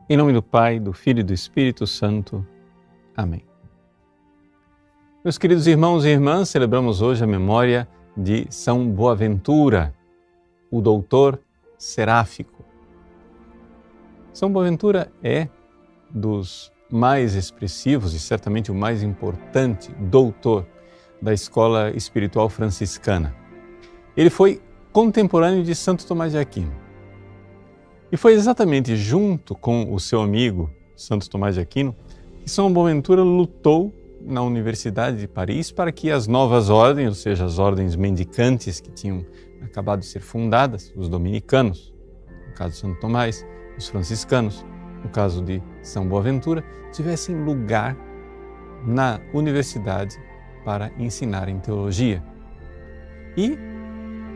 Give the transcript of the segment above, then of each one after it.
Em nome do Pai, do Filho e do Espírito Santo. Amém. Meus queridos irmãos e irmãs, celebramos hoje a memória de São Boaventura, o doutor seráfico. São Boaventura é dos mais expressivos e certamente o mais importante doutor da escola espiritual franciscana. Ele foi contemporâneo de Santo Tomás de Aquino. E foi exatamente junto com o seu amigo Santo Tomás de Aquino que São Boaventura lutou na Universidade de Paris para que as novas ordens, ou seja, as ordens mendicantes que tinham acabado de ser fundadas, os dominicanos, no caso de Santo Tomás, os franciscanos, no caso de São Boaventura, tivessem lugar na universidade para ensinarem teologia. E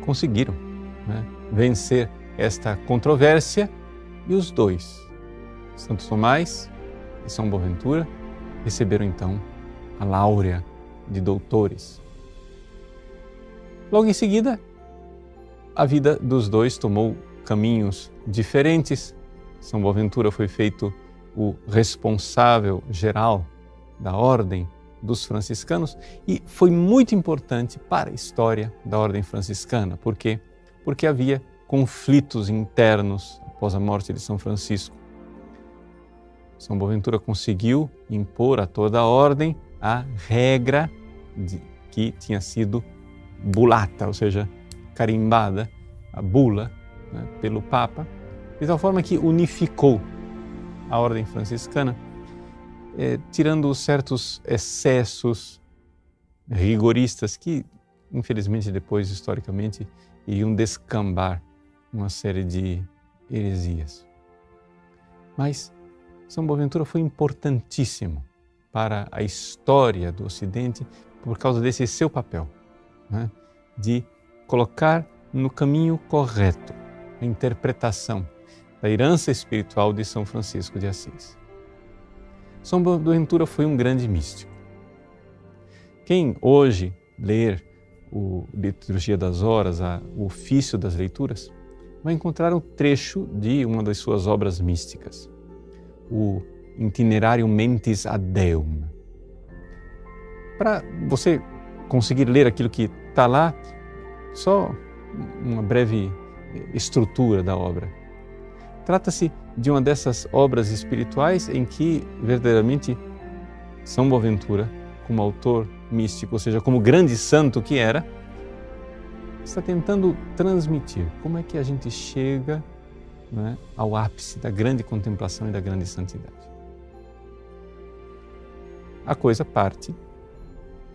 conseguiram, vencer esta controvérsia, e os dois, Santo Tomás e São Boaventura, receberam então a láurea de doutores. Logo em seguida, a vida dos dois tomou caminhos diferentes. São Boaventura foi feito o responsável geral da ordem dos franciscanos e foi muito importante para a história da ordem franciscana. Por quê? Porque havia conflitos internos após a morte de São Francisco. São Boaventura conseguiu impor a toda a ordem a regra que tinha sido bulata, ou seja, carimbada, a bula, pelo Papa, de tal forma que unificou a ordem franciscana, tirando certos excessos rigoristas que, infelizmente, depois, historicamente, iriam descambar uma série de heresias. Mas São Boaventura foi importantíssimo para a história do Ocidente por causa desse seu papel, de colocar no caminho correto a interpretação da herança espiritual de São Francisco de Assis. São Boaventura foi um grande místico. Quem hoje ler a Liturgia das Horas, o ofício das leituras, vai encontrar um trecho de uma das suas obras místicas, o Itinerarium Mentis ad Deum. Para você conseguir ler aquilo que está lá, só uma breve estrutura da obra. Trata-se de uma dessas obras espirituais em que, verdadeiramente, São Boaventura, como autor místico, ou seja, como grande santo que era, está tentando transmitir como é que a gente chega ao ápice da grande contemplação e da grande santidade. A coisa parte,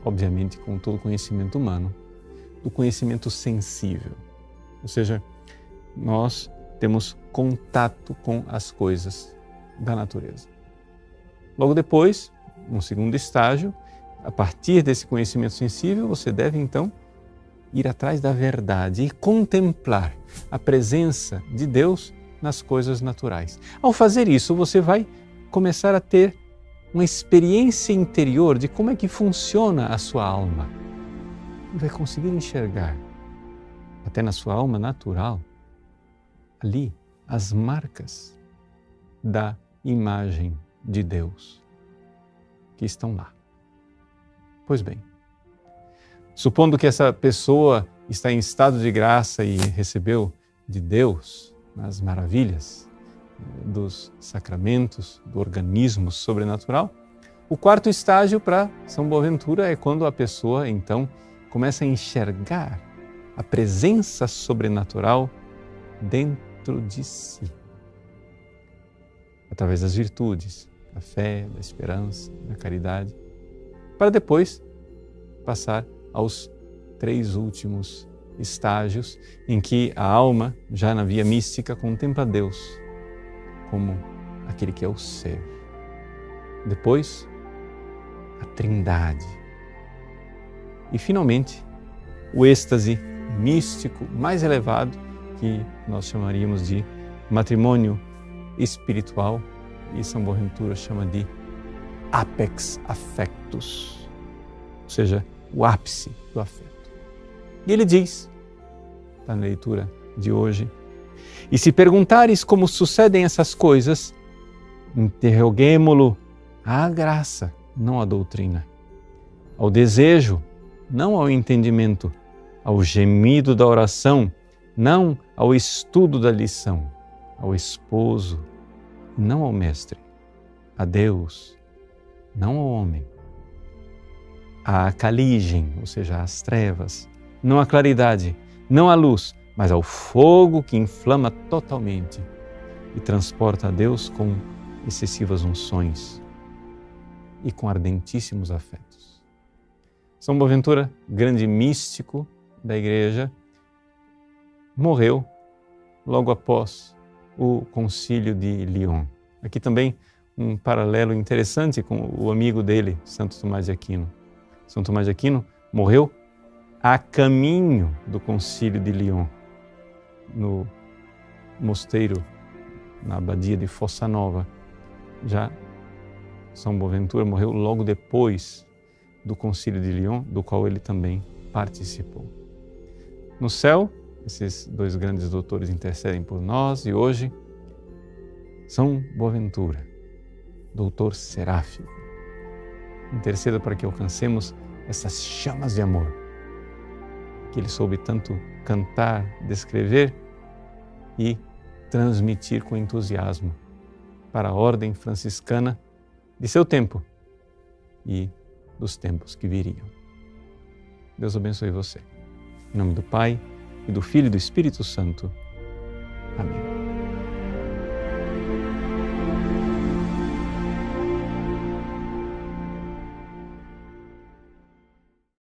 obviamente, com todo o conhecimento humano, do conhecimento sensível. Ou seja, nós temos contato com as coisas da natureza. Logo depois, um segundo estágio, a partir desse conhecimento sensível, você deve então ir atrás da verdade e contemplar a presença de Deus nas coisas naturais. Ao fazer isso, você vai começar a ter uma experiência interior de como é que funciona a sua alma. E vai conseguir enxergar, até na sua alma natural, ali as marcas da imagem de Deus que estão lá. Pois bem, supondo que essa pessoa está em estado de graça e recebeu de Deus as maravilhas dos sacramentos, do organismo sobrenatural, o quarto estágio para São Boaventura é quando a pessoa, então, começa a enxergar a presença sobrenatural dentro de si, através das virtudes, da fé, da esperança, da caridade, para depois passar aos 3 últimos estágios em que a alma, já na via mística, contempla Deus como aquele que é o ser. Depois, a Trindade. E, finalmente, o êxtase místico mais elevado, que nós chamaríamos de matrimônio espiritual, e São Boaventura chama de apex affectus, ou seja, o ápice do afeto. E ele diz, está na leitura de hoje, e se perguntares como sucedem essas coisas, Interroguemo-lo à graça, não à doutrina, ao desejo, não ao entendimento, ao gemido da oração, não ao estudo da lição, ao esposo, não ao mestre, a Deus, não ao homem, à caligem, ou seja, às trevas, não à claridade, não à luz, mas ao fogo que inflama totalmente e transporta a Deus com excessivas unções e com ardentíssimos afetos. São Boaventura, grande místico da Igreja, morreu logo após o Concílio de Lyon. Aqui também um paralelo interessante com o amigo dele, Santo Tomás de Aquino. São Tomás de Aquino morreu a caminho do Concílio de Lyon, no mosteiro, na abadia de Fossa Nova. Já São Boaventura morreu logo depois do Concílio de Lyon, do qual ele também participou. No céu, esses dois grandes doutores intercedem por nós e hoje, São Boaventura, doutor seráfico, interceda para que alcancemos essas chamas de amor que ele soube tanto cantar, descrever e transmitir com entusiasmo para a ordem franciscana de seu tempo e dos tempos que viriam. Deus abençoe você. Em nome do Pai, e do Filho e do Espírito Santo. Amém.